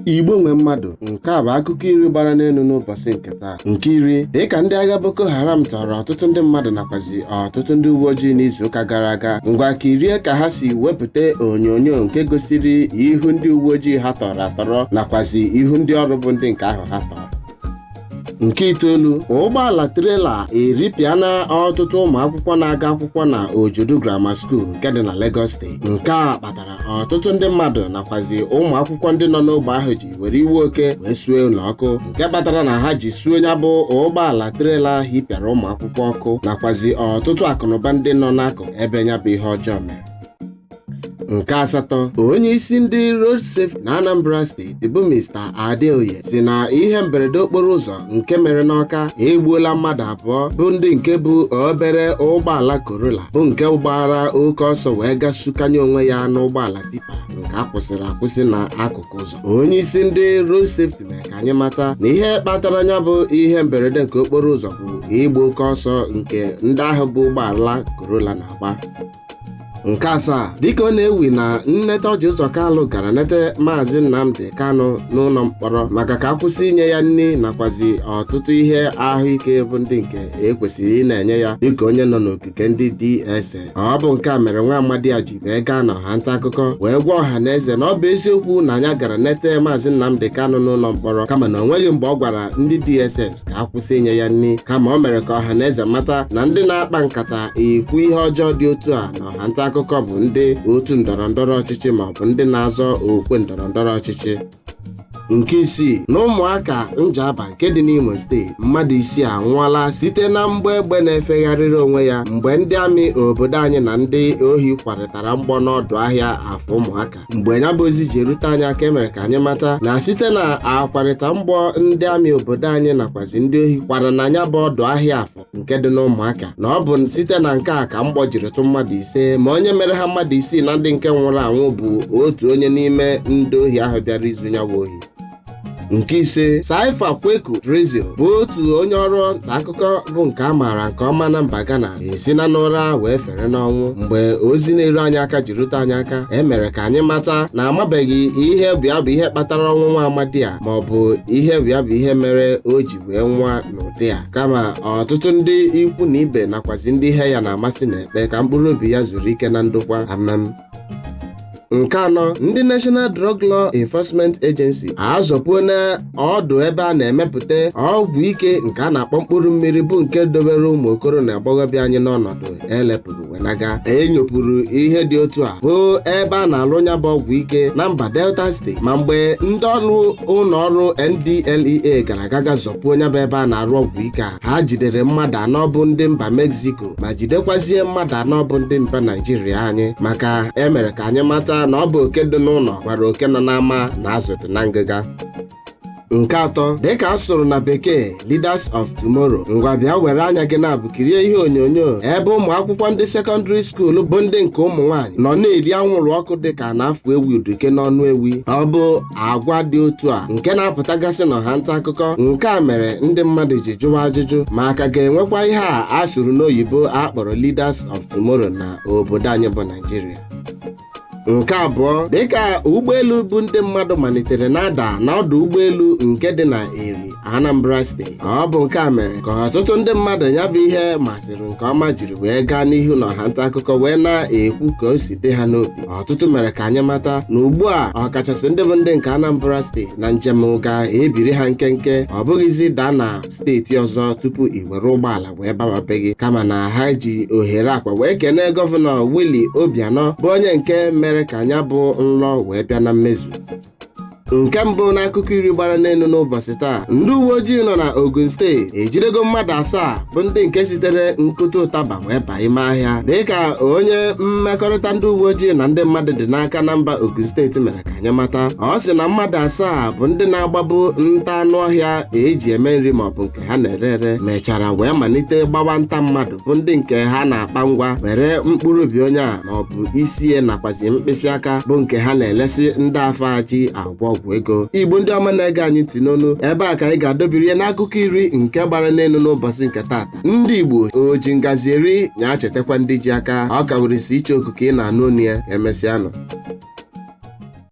Igbo nwe mmadụ, nke a bụ akụkọ iri gbara n'elu n'ụbọchị nke taa. Nke iri, dịka ndị agha Boko Haram tọrọ ọtụtụ ndị mmadụ nakwazi ọtụtụ ndị uwe ojii n'izuụka gara aga. Ngwa kirie ka ha si wepụta onyonyo nke gosiri ihu ndị uwe ojii ha tọrọ atọrọ nakwazi ihu ndị ọrụ bụ ndị nke ahụ ha tọrọ. Nke itoolu, ụgbọala trela eripịana ọtụtụ ụmụ akwụkwọ na-aga akwụkwọ na Ojodu Grammar School nke dị na Lagos steeti. Nke a kpatara ọtụtụ ndị mmadụ nakwazi ụmụ akwụkwọ ndị nọ n'ogbe ahụ ji were iwe oke wee sue ụlọ ọkụ, nke kpatara na ha ji suo ya bụ ụgbọala trela hipịara ụmụ akwụkwọ ọkụ nakwazi ọtụtụ akụnụba ndị nọ n'akụkụ ebe ya bụ ihe ọjọọ mere. Nke asatọ, onye isi ndị road safety na Anambra steeti bụ Mr. Adeoye si na ihe mberede okporo ụzọ nke mere n'Awka egbuola mmadụ abụọ bụ ndị nke bụ obere ụgbọala Corolla bụ nke gbara oke ọsọ wee gasukanye onwe ya n'ụgbọala tipa nke akwụsịrị akwụsị n'akụkụ ụzọ. Onye isi ndị road safety mere ka anyị mata na ihe kpatara ya bụ ihe mberede nke okporo ụzọ bụ ịgba oke ọsọ nke ndị ahụ bụ ụgbọala Corolla na-agba. Nke asaa, dịka ọ na-ewi na nneta Ọji Ụzọ Kalụ gara nete Maazị Nnamdi Kanu n'ụlọ mkpọrọ maka ka akwụsị inye ya nri nakwazi ọtụtụ ihe ahụike bụ ndị nke ekwesịrị ị na-enye ya dịka onye nọ n'okike ndị DSS. Ọ bụ nke a mere nwa amadi a ji wee gaa n'ọha nta akụkọ wee gwa ọha na eze na ọ bụ eziokwu na anya gara nete Maazị Nnamdi Kanu n'ụlọ mkpọrọ, kama na o nweghị mgbe ọ gwara ndị DSS ka akwụsị inye ya nri, kama o mere ka ọha na eze mata na ndị na-akpa nkata ekwu ihe ọjọọ dị otu a n'ọha nta akụkọ bụ ndị otu ndọrọndọrọ ọchịchị maọbụ ndị na-azọ okwe ndọrọndọrọ ọchịchị. Nke isii, na ụmụaka Njaba nke dị n'Imo steeti, mmadụ isii anwụọla site na mgbọ egbe na-efegharịrị onwe ya mgbe ndị amị obodo anyị na ndị ohi kwarịtara mgbọ n'ọdụ ahịa afọ ụmụaka. Mgbe ya bụ ozi ji erute anyị aka, emere ka anyị mata na site na akwarịta mgbọ ndị amị obodo anyị nakwazi ndị ohi kwara na ya bụ ọdụ ahịa afọ nke dị n'ụmụaka, na ọ bụ site na nke a ka mgbọ jiri tụ mmadụ ise, ma onye mere ha mmadụ isii na ndị nke nwụrụ anwụ bụ otu onye n'ime ndị ohi ahụ bịara izu ya bụ ohi. Nke ise, Saifa Kweku Drizzle bụ otu onye ọrụ nta akụkọ bụ nke a maara nke ọma na mba Ghana esina n'ụra wee fere n'ọnwụ. Mgbe ozi na-eru anyị aka ji rute anyị aka, emere ka anyị mata na amabeghị ihe bụ ihe kpatara ọnwụ nwa amadi a maọbụ ihe bụ ihe mere o ji wee nwa n'ụdị a, kama ọtụtụ ndị ikwu na ibe nakwazi ndị ihe ya na-amasị na-ekpe ka mkpụrụ obi ya zuru ike na ndokwa amam. Nke anọ, ndị National Drug Law Enforcement Agency azọpuola ọdụ ebe a na-emepụta ọgwụ ike nke a na-akpọ mkpụrụ mmiri bụ nke dobere ụmụ okoro na agbọghọbịa anyị n'ọnọdụ elepụrụ wenaga. Enyopụrụ ihe dị otu a bụ ebe a na-alụ ya bụ ọgwụ ike na mba Delta steeti, ma mgbe ndị ọrụ ụlọ ọrụ NDLEA gara aga zọpuo ya bụ ebe a na-arụ ọgwụ ike a, ha jidere mmadụ anọ bụ ndị mba Mexico ma jidekwazie mmadụ anọ bụ ndị mba Naijiria anyị, maka emere ka anyị mata na ọ bụ oke dị n'ụlọ gwara oke nọ n'ama na azụ dị na ngịga. Nke atọ, dịka a sụrụ na bekee Leaders of Tomorrow, ngwa bịa were anya gị na-abụ kirie ihe onyonyo ebe ụmụ akwụkwọ ndị sekọndịrị skuulu bụ ndị nke ụmụ nwaanyị nọ na-eri anwụrụ ọkụ dịka na-afụ ewi uduke n'ọnụ ewi. Ọ bụ agwa dị otu a nke na-apụtagasị n'ọha nta akụkọ. Nke a mere ndị mmadụ ji jụwa ajụjụ ma aka ga-enwekwa ihe a sụrụ n'oyibo akpọrọ Leaders of Tomorrow na obodo anyị bụ Naijiria. Nke abụọ, dịka ụgbọelu bụ ndị mmadụ malitere na-ada n'ọdụ ụgbọelu nke dị na Eri, Anambra steeti. Ọ bụ nke a mere ka ọtụtụ ndị mmadụ ya bụ ihe masịrị nke ọma jiri wee gaa n'ihu n'ọha nta akụkọ wee na-ekwu ka o si dị ha n'obi. Ọtụtụ mere ka anyị mata na ugbu a ọkachasị ndị bụ ndị nke Anambra steeti na njem ga-ebiri ha nkenke, ọ bụghịzi daa na steeti ọzọ tupu i were ụgbọala wee bababeghị, kama na ha ji ohere akwa wee kenee gọvanọ Willie Obianọ bụ onye nke mere ka anya bụ nlọ wee bịa na mmezu. Nke mbụ n'akụkọ iri gbara n'elu n'ụbọchị taa, ndị uwe ojii nọ na Ogun steeti ejidego mmadụ 7 bụ ndị nke sitere nkụta ụtaba wee baa ime ahịa. Dịka onye mmekọrịta ndị uwe ojii na ndị mmadụ dị n'aka na mba Ogun steeti mere ka anyị mata, ọ sị na mmadụ 7 bụ ndị na-agbabu nta anụ ọhịa eji eme nri maọbụ nke ha na-ere ere mechara wee malite gbawa nta mmadụ bụ ndị nke ha na-akpa ngwa were mkpụrụ obi onye a maọbụ isi ya nakwazi mkpịsị aka bụ nke ha na-elesi ndị afa ji agwọ ọgwụ ego. Igbo ndị ọma na-ege anyị ntị n'onu, ebe a ka anyị ga-adọbiri ya n'akụkọ iri nke gbara n'elu n'ụbọchị nke taata. Ndị Igbo o ji ngazi eri nya chetakwa ndị ji aka, ọ ka were isi iche okuke ị na-anụ onu ya. Emesịanụ.